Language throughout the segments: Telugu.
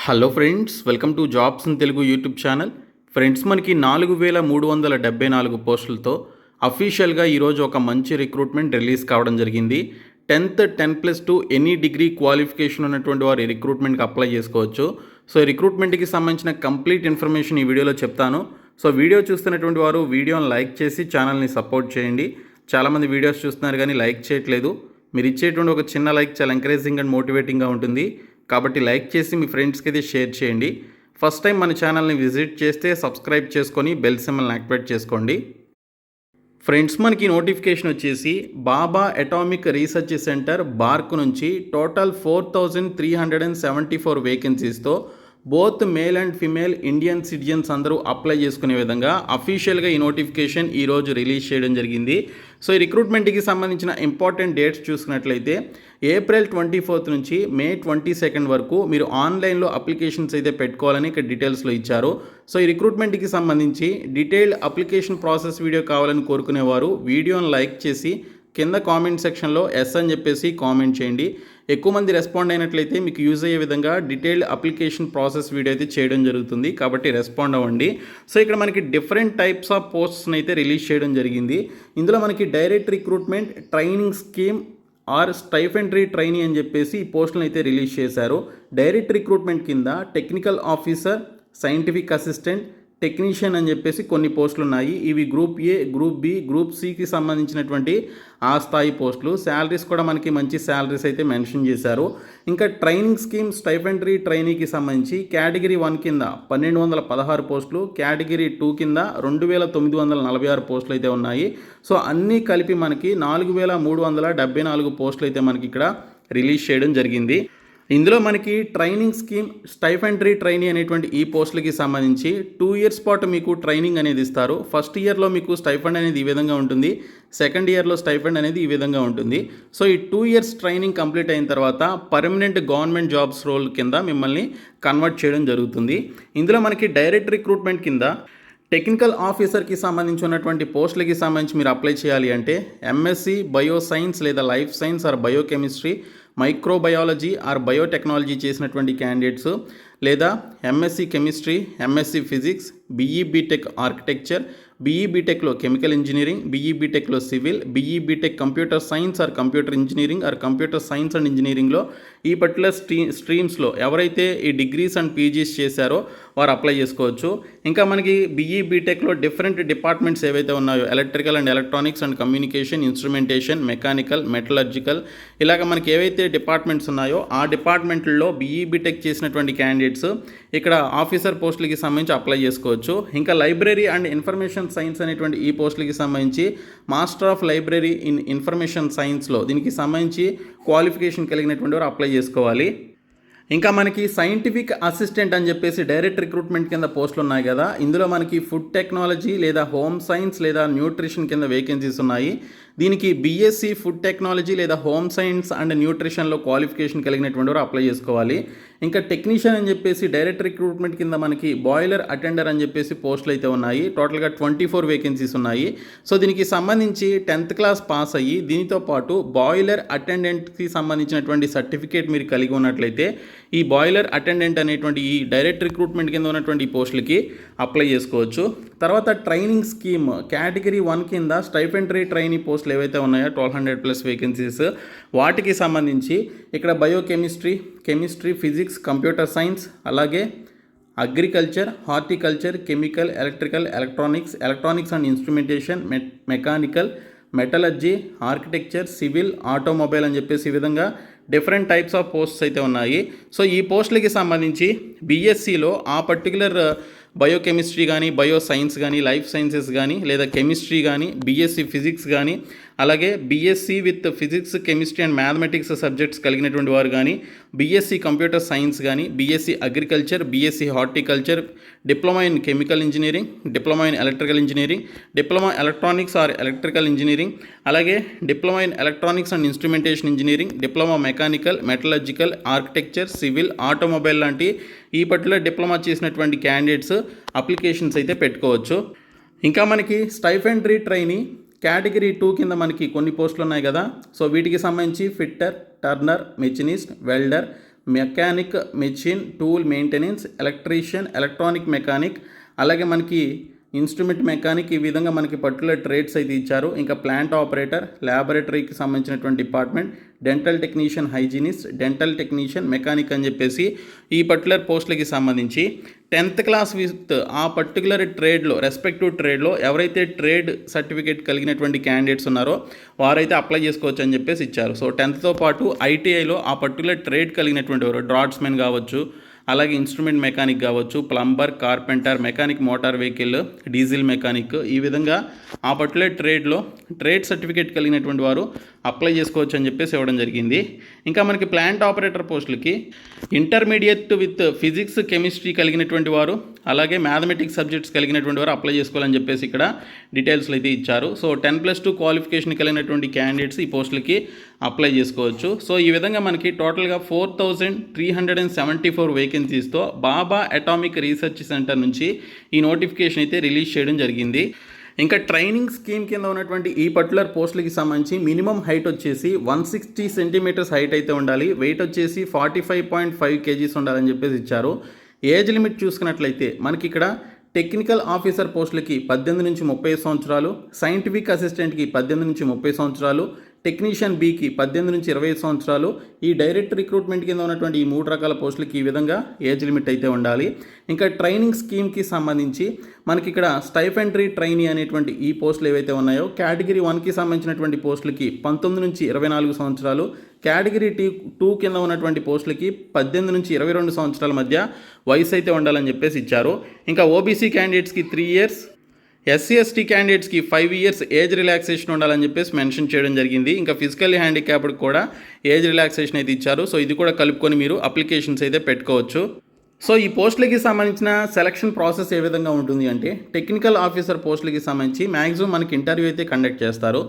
Hello friends, welcome to jobs in Telugu YouTube channel. Friends, మనకి 4374 పోస్టులతో అఫీషియల్గా ఈరోజు ఒక మంచి రిక్రూట్మెంట్ రిలీజ్ కావడం జరిగింది. 10th 10+2 ఎనీ డిగ్రీ క్వాలిఫికేషన్ ఉన్నటువంటి వారు ఈ రిక్రూట్మెంట్కి అప్లై చేసుకోవచ్చు. సో ఈ రిక్రూట్మెంట్కి సంబంధించిన కంప్లీట్ ఇన్ఫర్మేషన్ ఈ వీడియోలో చెప్తాను. సో వీడియో చూస్తున్నటువంటి వారు వీడియోని లైక్ చేసి ఛానల్ని సపోర్ట్ చేయండి. చాలామంది వీడియోస్ చూస్తున్నారు కానీ లైక్ చేయట్లేదు. మీరు ఇచ్చేటువంటి ఒక చిన్న లైక్ చాలా ఎంకరేజింగ్ అండ్ మోటివేటింగ్గా ఉంటుంది. కాబట్టి లైక్ చేసి మీ ఫ్రెండ్స్కి అయితే షేర్ చేయండి. ఫస్ట్ టైం మన ఛానల్ని విజిట్ చేస్తే సబ్స్క్రైబ్ చేసుకొని బెల్ సింబల్ని యాక్టివేట్ చేసుకోండి. ఫ్రెండ్స్, మనకి నోటిఫికేషన్ వచ్చేసి Bhabha atomic research centre BARC నుంచి టోటల్ 4374 వేకెన్సీస్తో both male and female Indian citizens అందరూ అప్లై చేసుకునే విధంగా అఫీషియల్గా ఈ నోటిఫికేషన్ ఈరోజు రిలీజ్ చేయడం జరిగింది. సో ఈ రిక్రూట్మెంట్కి సంబంధించిన ఇంపార్టెంట్ డేట్స్ చూసుకున్నట్లయితే ఏప్రిల్ 24 నుంచి మే 22 వరకు మీరు ఆన్లైన్లో అప్లికేషన్స్ అయితే పెట్టుకోవాలని ఇక్కడ డీటెయిల్స్లో ఇచ్చారు. సో ఈ రిక్రూట్మెంట్కి సంబంధించి డీటెయిల్డ్ అప్లికేషన్ ప్రాసెస్ వీడియో కావాలని కోరుకునేవారు వీడియోని లైక్ చేసి కింద కామెంట్ సెక్షన్లో ఎస్ అని చెప్పేసి కామెంట్ చేయండి. ఎక్కువ మంది రెస్పాండ్ అయినట్లయితే మీకు యూజ్ అయ్యే విధంగా డీటెయిల్డ్ అప్లికేషన్ ప్రాసెస్ వీడియో అయితే చేయడం జరుగుతుంది. కాబట్టి రెస్పాండ్ అవ్వండి. సో ఇక్కడ మనకి డిఫరెంట్ టైప్స్ ఆఫ్ పోస్ట్స్ని అయితే రిలీజ్ చేయడం జరిగింది. ఇందులో మనకి direct recruitment, training scheme or stipendiary trainee అని చెప్పేసి ఈ పోస్టులను అయితే రిలీజ్ చేశారు. డైరెక్ట్ రిక్రూట్మెంట్ కింద technical officer, scientific assistant, technician అని చెప్పేసి కొన్ని పోస్టులు ఉన్నాయి. ఇవి group A, group B, group సికి సంబంధించినటువంటి ఆ స్థాయి పోస్టులు. శాలరీస్ కూడా మనకి మంచి శాలరీస్ అయితే మెన్షన్ చేశారు. ఇంకా ట్రైనింగ్ స్కీమ్ స్టైఫెండరీ ట్రైనీకి సంబంధించి కేటగిరీ 1 కింద 1216 పోస్టులు, కేటగిరీ 2 కింద 2946 పోస్టులు అయితే ఉన్నాయి. సో అన్నీ కలిపి మనకి 4374 పోస్టులు అయితే మనకి ఇక్కడ రిలీజ్ చేయడం జరిగింది. ఇందులో మనకి ట్రైనింగ్ స్కీమ్ స్టైఫెండరీ ట్రైనీ అనేటువంటి ఈ పోస్టులకి సంబంధించి 2 ఇయర్స్ పాటు మీకు ట్రైనింగ్ అనేది ఇస్తారు. ఫస్ట్ ఇయర్లో మీకు స్టైఫండ్ అనేది ఈ విధంగా ఉంటుంది, సెకండ్ ఇయర్లో స్టైఫండ్ అనేది ఈ విధంగా ఉంటుంది. సో ఈ 2 ఇయర్స్ ట్రైనింగ్ కంప్లీట్ అయిన తర్వాత పర్మనెంట్ గవర్నమెంట్ జాబ్స్ రోల్ కింద మిమ్మల్ని కన్వర్ట్ చేయడం జరుగుతుంది. ఇందులో మనకి డైరెక్ట్ రిక్రూట్మెంట్ కింద టెక్నికల్ ఆఫీసర్కి సంబంధించి ఉన్నటువంటి పోస్టులకి సంబంధించి మీరు అప్లై చేయాలి అంటే ఎంఎస్సి బయోసైన్స్ లేదా life science or biochemistry, microbiology or biotechnology చేసినటువంటి క్యాండిడేట్స్, లేదా MSc chemistry, MSc physics, BE BTech architecture, BE బీటెక్లో కెమికల్ ఇంజనీరింగ్, బీఈ బీటెక్లో civil, BE BTech computer science or computer engineering or computer science and ఇంజనీరింగ్లో ఈ పర్టికులర్ స్ట్రీమ్స్లో ఎవరైతే ఈ డిగ్రీస్ అండ్ పీజీస్ చేశారో వారు అప్లై చేసుకోవచ్చు. ఇంకా మనకి బీఈ బీటెక్లో డిఫరెంట్ డిపార్ట్మెంట్స్ ఏవైతే ఉన్నాయో electrical and electronics and communication, instrumentation, mechanical, metallurgical, ఇలాగ మనకి ఏవైతే డిపార్ట్మెంట్స్ ఉన్నాయో ఆ డిపార్ట్మెంట్లో బీఈ బీటెక్ చేసినటువంటి క్యాండిడేట్స్ ఇక్కడ ఆఫీసర్ పోస్టులకి సంబంధించి అప్లై చేసుకోవచ్చు. ఇంకా లైబ్రరీ అండ్ ఇన్ఫర్మేషన్ సైన్స్ అనేటువంటి ఈ పోస్టులకి సంబంధించి master of library in information సైన్స్లో దీనికి సంబంధించి క్వాలిఫికేషన్ కలిగినటువంటి వారు అప్లై చేసుకోవాలి. ఇంకా మనకి సైంటిఫిక్ అసిస్టెంట్ అని చెప్పేసి డైరెక్ట్ రిక్రూట్మెంట్ కింద పోస్టులు ఉన్నాయి కదా, ఇందులో మనకి ఫుడ్ టెక్నాలజీ లేదా హోమ్ సైన్స్ లేదా న్యూట్రిషన్ కింద వేకెన్సీస్ ఉన్నాయి. దీనికి బీఎస్సీ ఫుడ్ టెక్నాలజీ లేదా హోమ్ సైన్స్ అండ్ న్యూట్రిషన్లో క్వాలిఫికేషన్ కలిగినటువంటి వారు అప్లై చేసుకోవాలి. ఇంకా టెక్నీషియన్ అని చెప్పేసి డైరెక్ట్ రిక్రూట్మెంట్ కింద మనకి బాయిలర్ అటెండర్ అని చెప్పేసి పోస్టులు అయితే ఉన్నాయి. టోటల్గా 24 వేకెన్సీస్ ఉన్నాయి. సో దీనికి సంబంధించి 10th క్లాస్ పాస్ అయ్యి దీనితో పాటు బాయిలర్ అటెండెంట్కి సంబంధించినటువంటి సర్టిఫికేట్ మీరు కలిగి ఉన్నట్లయితే ఈ బాయిలర్ అటెండెంట్ అనేటువంటి ఈ డైరెక్ట్ రిక్రూట్మెంట్ కింద ఉన్నటువంటి ఈ పోస్టులకి అప్లై చేసుకోవచ్చు. తర్వాత ట్రైనింగ్ స్కీమ్ కేటగిరీ 1 కింద స్టైఫెండరీ ట్రైనీ పోస్టులు ఏవైతే ఉన్నాయో 1200+ వేకెన్సీస్, వాటికి సంబంధించి ఇక్కడ biochemistry, chemistry, physics, computer science, అలాగే agriculture, horticulture, chemical, electrical, electronics and instrumentation, mechanical, metallurgy, architecture, civil, automobile అని చెప్పేసి ఈ విధంగా డిఫరెంట్ టైప్స్ ఆఫ్ పోస్ట్స్ అయితే ఉన్నాయి. సో ఈ పోస్టులకి సంబంధించి బీఎస్సీలో ఆ పర్టికులర్ బయోకెమిస్ట్రీ కానీ, బయో సైన్స్ కానీ, లైఫ్ సైన్సెస్ కానీ, లేదా కెమిస్ట్రీ కానీ, బీఎస్సీ ఫిజిక్స్ కానీ, అలాగే BSc with physics, chemistry and mathematics subjects కలిగినటువంటి వారు కానీ, బీఎస్సీ కంప్యూటర్ సైన్స్ కానీ, BSc agriculture, BSc horticulture, diploma in chemical engineering, diploma in electrical engineering, diploma electronics or electrical engineering, అలాగే diploma in electronics and instrumentation engineering, diploma mechanical, metallurgical, architecture, civil, automobile లాంటి ఈ పర్టికులర్ డిప్లొమా చేసినటువంటి క్యాండిడేట్స్ అప్లికేషన్స్ అయితే పెట్టుకోవచ్చు. ఇంకా మనకి స్టైఫెండరీ ట్రైనీ కేటగిరీ 2 కింద మనకి కొన్ని పోస్టులు ఉన్నాయి కదా. సో వీటికి సంబంధించి fitter, Turner, machinist, welder, mechanic, machine, tool maintenance, electrician, electronic mechanic, అలాగే మనకి ఇన్స్ట్రుమెంట్ మెకానిక్, ఈ విధంగా మనకి పర్టికులర్ ట్రేడ్స్ అయితే ఇచ్చారు. ఇంకా ప్లాంట్ ఆపరేటర్, ల్యాబొరేటరీకి సంబంధించినటువంటి department, dental technician, hygienist, dental technician, mechanic అని చెప్పేసి ఈ పర్టికులర్ పోస్టులకి సంబంధించి 10th క్లాస్ విత్ ఆ పర్టికులర్ ట్రేడ్లో, రెస్పెక్టివ్ ట్రేడ్లో ఎవరైతే ట్రేడ్ సర్టిఫికేట్ కలిగినటువంటి క్యాండిడేట్స్ ఉన్నారో వారైతే అప్లై చేసుకోవచ్చు అని చెప్పేసి ఇచ్చారు. సో 10th పాటు ఐటీఐలో ఆ పర్టికులర్ ట్రేడ్ కలిగినటువంటి వారు, డ్రాట్స్మెన్ కావచ్చు, అలాగే ఇన్స్ట్రుమెంట్ మెకానిక్ కావచ్చు, plumber, carpenter, mechanic motor vehicle, diesel mechanic, ఈ విధంగా ఆ పర్టికులర్ ట్రేడ్లో ట్రేడ్ సర్టిఫికేట్ కలిగినటువంటి వారు అప్లై చేసుకోవచ్చు అని చెప్పేసి ఇవ్వడం జరిగింది. ఇంకా మనకి ప్లాంట్ ఆపరేటర్ పోస్టులకి ఇంటర్మీడియట్ విత్ ఫిజిక్స్, కెమిస్ట్రీ కలిగినటువంటి వారు, అలాగే మ్యాథమెటిక్స్ సబ్జెక్ట్స్ కలిగినటువంటి వారు అప్లై చేసుకోవాలని చెప్పేసి ఇక్కడ డీటెయిల్స్లో అయితే ఇచ్చారు. సో 10+2 క్వాలిఫికేషన్ కలిగినటువంటి క్యాండిడేట్స్ ఈ పోస్టులకి అప్లై చేసుకోవచ్చు. సో ఈ విధంగా మనకి టోటల్గా 4374 వేకెన్సీస్తో బాబా అటామిక్ రీసెర్చ్ సెంటర్ నుంచి ఈ నోటిఫికేషన్ అయితే రిలీజ్ చేయడం జరిగింది. ఇంకా ట్రైనింగ్ స్కీమ్ కింద ఉన్నటువంటి ఈ పర్టికులర్ పోస్టులకి సంబంధించి మినిమం హైట్ వచ్చేసి 160 సెంటీమీటర్స్ హైట్ అయితే ఉండాలి. వెయిట్ వచ్చేసి 45.5 kgs ఉండాలని చెప్పేసి ఇచ్చారు. ఏజ్ లిమిట్ చూసుకున్నట్లయితే మనకి ఇక్కడ టెక్నికల్ ఆఫీసర్ పోస్టులకి 18 నుంచి 30 సంవత్సరాలు, సైంటిఫిక్ అసిస్టెంట్కి 18 నుంచి 30 సంవత్సరాలు, టెక్నీషియన్ బీకి 18 నుంచి 20 సంవత్సరాలు, ఈ డైరెక్ట్ రిక్రూట్మెంట్ కింద ఉన్నటువంటి ఈ 3 రకాల పోస్టులకి ఈ విధంగా ఏజ్ లిమిట్ అయితే ఉండాలి. ఇంకా ట్రైనింగ్ స్కీమ్కి సంబంధించి మనకి ఇక్కడ స్టైఫెండరీ ట్రైనీ అనేటువంటి ఈ పోస్టులు ఏవైతే ఉన్నాయో కేటగిరీ 1కి సంబంధించినటువంటి పోస్టులకి 19 నుంచి 24 సంవత్సరాలు, కేటగిరీ 2 కింద ఉన్నటువంటి పోస్టులకి 18 నుంచి 22 సంవత్సరాల మధ్య వయసు అయితే ఉండాలని చెప్పేసి ఇచ్చారు. ఇంకా ఓబీసీ క్యాండిడేట్స్కి 3 years, ఎస్సీ ఎస్టీ క్యాండిడేట్స్కి 5 years ఏజ్ రిలాక్సేషన్ ఉండాలని చెప్పేసి మెన్షన్ చేయడం జరిగింది. ఇంకా ఫిజికల్లీ హ్యాండిక్యాప్డ్కి కూడా ఏజ్ రిలాక్సేషన్ అయితే ఇచ్చారు. సో ఇది కూడా కలుపుకొని మీరు అప్లికేషన్స్ అయితే పెట్టుకోవచ్చు. సో ఈ పోస్టులకి సంబంధించిన సెలక్షన్ ప్రాసెస్ ఏ విధంగా ఉంటుంది అంటే, టెక్నికల్ ఆఫీసర్ పోస్టులకి సంబంధించి మ్యాక్సిమం మనకి ఇంటర్వ్యూ అయితే కండక్ట్ చేస్తారు.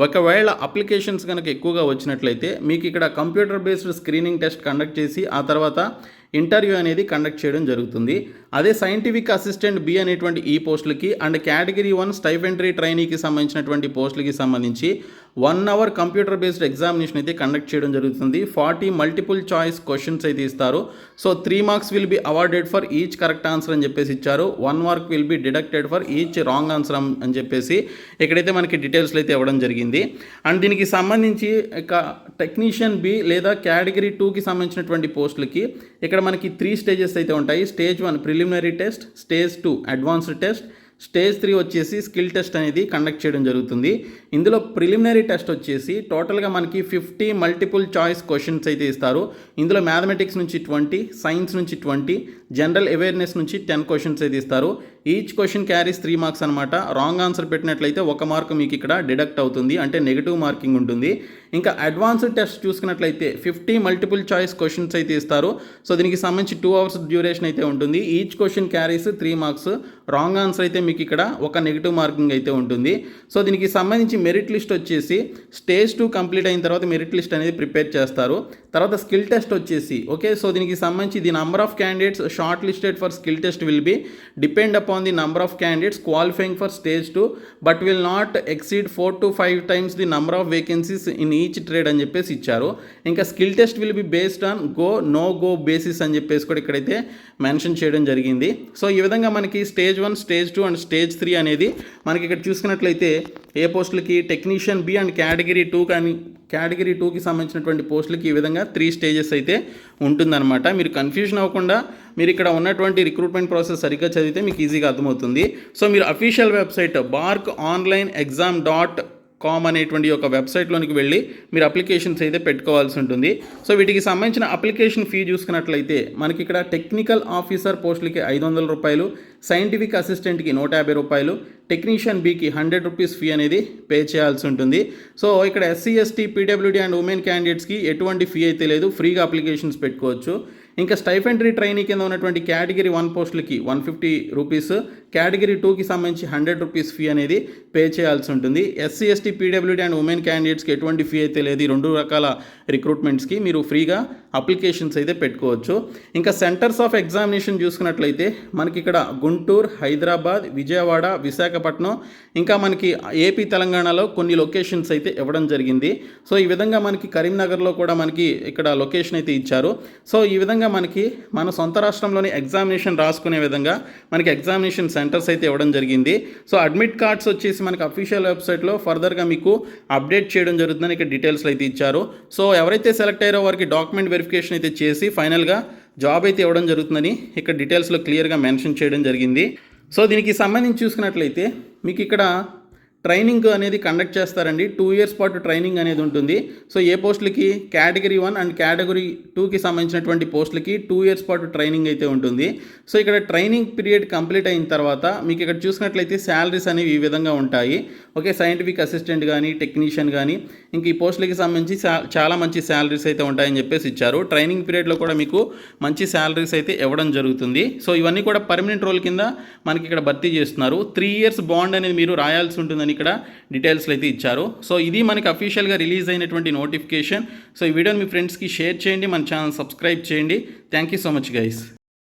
ఒకవేళ అప్లికేషన్స్ కనుక ఎక్కువగా వచ్చినట్లయితే మీకు ఇక్కడ computer based screening test conduct చేసి ఆ తర్వాత ఇంటర్వ్యూ అనేది కండక్ట్ చేయడం జరుగుతుంది. అదే సైంటిఫిక్ అసిస్టెంట్ బి అనేటువంటి ఈ పోస్టులకి అండ్ కేటగిరీ 1 స్టైఫెండరీ ట్రైనీకి సంబంధించినటువంటి పోస్టులకి సంబంధించి 1 hour కంప్యూటర్ బేస్డ్ ఎగ్జామినేషన్ అయితే కండక్ట్ చేయడం జరుగుతుంది. 40 మల్టిపుల్ చాయిస్ క్వశ్చన్స్ అయితే ఇస్తారు. So 3 marks will be awarded for each correct answer అని చెప్పేసి ఇచ్చారు. 1 mark will be deducted for each wrong answer అని చెప్పేసి ఇక్కడైతే మనకి డీటెయిల్స్లో అయితే ఇవ్వడం జరిగింది. అండ్ దీనికి సంబంధించి ఇక టెక్నీషియన్ బి లేదా కేటగిరీ 2కి సంబంధించినటువంటి పోస్టులకి ఇక్కడ మనకి 3 stages అయితే ఉంటాయి. Stage 1 preliminary test, stage 2 advanced test, stage 3 వచ్చేసి స్కిల్ టెస్ట్ అనేది కండక్ట్ చేయడం జరుగుతుంది. ఇందులో ప్రిలిమినరీ టెస్ట్ వచ్చేసి టోటల్గా మనకి 50 మల్టిపుల్ చాయిస్ క్వశ్చన్స్ అయితే ఇస్తారు. ఇందులో మ్యాథమెటిక్స్ నుంచి 20, సైన్స్ నుంచి 20, జనరల్ అవేర్నెస్ నుంచి 10 క్వశ్చన్స్ అయితే ఇస్తారు. ఈచ్ క్వశ్చన్ క్యారీస్ 3 marks అనమాట. రాంగ్ ఆన్సర్ పెట్టినట్లయితే 1 mark మీకు ఇక్కడ డిడక్ట్ అవుతుంది, అంటే నెగిటివ్ మార్కింగ్ ఉంటుంది. ఇంకా అడ్వాన్స్డ్ టెస్ట్ చూసుకున్నట్లయితే 50 మల్టిపుల్ చాయిస్ క్వశ్చన్స్ అయితే ఇస్తారు. సో దీనికి సంబంధించి 2 hours డ్యూరేషన్ అయితే ఉంటుంది. Each question carries 3 marks. Wrong answer అయితే మీకు ఇక్కడ ఒక నెగిటివ్ మార్కింగ్ అయితే ఉంటుంది. సో దీనికి సంబంధించి మెరిట్ లిస్ట్ వచ్చేసి స్టేజ్ 2 కంప్లీట్ అయిన తర్వాత మెరిట్ లిస్ట్ అనేది ప్రిపేర్ చేస్తారు. తర్వాత స్కిల్ టెస్ట్ వచ్చేసి ఓకే. సో దీనికి సంబంధించి the number of candidates short listed for skill test will be depend upon the number of candidates qualifying for stage 2 but will not exceed 4 to 5 times the number of vacancies in each trade అని చెప్పేసి ఇచ్చారు. ఇంకా skill test will be based on go no go basis అని చెప్పేసి కూడా ఇక్కడైతే మెన్షన్ చేయడం జరిగింది. సో ఈ విధంగా మనకి స్టేజ్ 1, స్టేజ్ 2 అండ్ స్టేజ్ 3 అనేది మనకి ఇక్కడ చూసుకున్నట్లయితే ఏ పోస్టులకి టెక్నీషియన్ బి అండ్ కేటగిరీ 2 కానీ కేటగిరీ 2కి సంబంధించినటువంటి పోస్టులకి ఈ విధంగా 3 stages అయితే ఉంటుందన్నమాట. మీరు కన్ఫ్యూజన్ అవ్వకుండా మీరు ఇక్కడ ఉన్నటువంటి రిక్రూట్మెంట్ ప్రాసెస్ సరిగ్గా చదివితే మీకు ఈజీగా అర్థమవుతుంది. సో మీరు అఫీషియల్ వెబ్సైట్ barkonlineexam.com అనేటువంటి ఒక వెబ్సైట్లోనికి వెళ్ళి మీరు అప్లికేషన్స్ అయితే పెట్టుకోవాల్సి ఉంటుంది. సో వీటికి సంబంధించిన అప్లికేషన్ ఫీ చూసుకున్నట్లయితే మనకి ఇక్కడ టెక్నికల్ ఆఫీసర్ పోస్టులకి 500 రూపాయలు, సైంటిఫిక్ అసిస్టెంట్కి 150 రూపాయలు, టెక్నీషియన్ బీకి 100 రూపీస్ ఫీ అనేది పే చేయాల్సి ఉంటుంది. సో ఇక్కడ SC ST PWD and women క్యాండిడేట్స్కి ఎటువంటి ఫీ అయితే లేదు, ఫ్రీగా అప్లికేషన్స్ పెట్టుకోవచ్చు. ఇంకా స్టైఫెండరీ ట్రైనీ కింద ఉన్నటువంటి కేటగిరీ 1 పోస్టులకి 150 రూపీస్, కేటగిరీ 2కి సంబంధించి 100 రూపీస్ ఫీ అనేది పే చేయాల్సి ఉంటుంది. SC ST PWD and women క్యాండిడేట్స్కి ఎటువంటి ఫీ అయితే లేదు. ఈ 2 రకాల రిక్రూట్మెంట్స్కి మీరు ఫ్రీగా అప్లికేషన్స్ అయితే పెట్టుకోవచ్చు. ఇంకా సెంటర్స్ ఆఫ్ ఎగ్జామినేషన్ చూసుకున్నట్లయితే మనకి ఇక్కడ గుంటూరు, హైదరాబాద్, విజయవాడ, విశాఖపట్నం, ఇంకా మనకి ఏపీ, తెలంగాణలో కొన్ని లొకేషన్స్ అయితే ఇవ్వడం జరిగింది. సో ఈ విధంగా మనకి కరీంనగర్లో కూడా మనకి ఇక్కడ లొకేషన్ అయితే ఇచ్చారు. సో ఈ విధంగా మనకి మన సొంత రాష్ట్రంలోని ఎగ్జామినేషన్ రాసుకునే విధంగా మనకి ఎగ్జామినేషన్ సెంటర్స్ అయితే ఇవ్వడం జరిగింది. సో అడ్మిట్ కార్డ్స్ వచ్చేసి మనకి అఫీషియల్ వెబ్సైట్లో ఫర్దర్గా మీకు అప్డేట్ చేయడం జరుగుతుందని ఇక్కడ డీటెయిల్స్లో అయితే ఇచ్చారు. సో ఎవరైతే సెలెక్ట్ అయ్యారో వారికి డాక్యుమెంట్ వెరిఫికేషన్ అయితే చేసి ఫైనల్గా జాబ్ అయితే ఇవ్వడం జరుగుతుందని ఇక్కడ డీటెయిల్స్లో క్లియర్గా మెన్షన్ చేయడం జరిగింది. సో దీనికి సంబంధించి చూసుకున్నట్లయితే మీకు ఇక్కడ ట్రైనింగ్ అనేది కండక్ట్ చేస్తారండి. 2 years పాటు ట్రైనింగ్ అనేది ఉంటుంది. సో ఏ పోస్టులకి కేటగిరీ 1 అండ్ కేటగిరీ 2కి సంబంధించినటువంటి పోస్టులకి 2 years పాటు ట్రైనింగ్ అయితే ఉంటుంది. సో ఇక్కడ ట్రైనింగ్ పీరియడ్ కంప్లీట్ అయిన తర్వాత మీకు ఇక్కడ చూసినట్లయితే శాలరీస్ అనేవి ఈ విధంగా ఉంటాయి. ఓకే, సైంటిఫిక్ అసిస్టెంట్ కానీ, టెక్నీషియన్ కానీ, ఇంక ఈ పోస్టులకి సంబంధించి చాలా మంచి శాలరీస్ అయితే ఉంటాయని చెప్పేసి ఇచ్చారు. ట్రైనింగ్ పీరియడ్లో కూడా మీకు మంచి శాలరీస్ అయితే ఇవ్వడం జరుగుతుంది. సో ఇవన్నీ కూడా పర్మనెంట్ రోల్ కింద మనకి ఇక్కడ భర్తీ చేస్తున్నారు. 3 years బాండ్ అనేది మీరు రాయాల్సి ఉంటుందని ఇక్కడ డీటెయిల్స్లో అయితే ఇచ్చారు. సో ఇది మనకి అఫీషియల్గా రిలీజ్ అయినటువంటి నోటిఫికేషన్. సో ఈ వీడియోని మీ ఫ్రెండ్స్కి షేర్ చేయండి, మన ఛానల్ సబ్స్క్రైబ్ చేయండి. Thank you so much guys.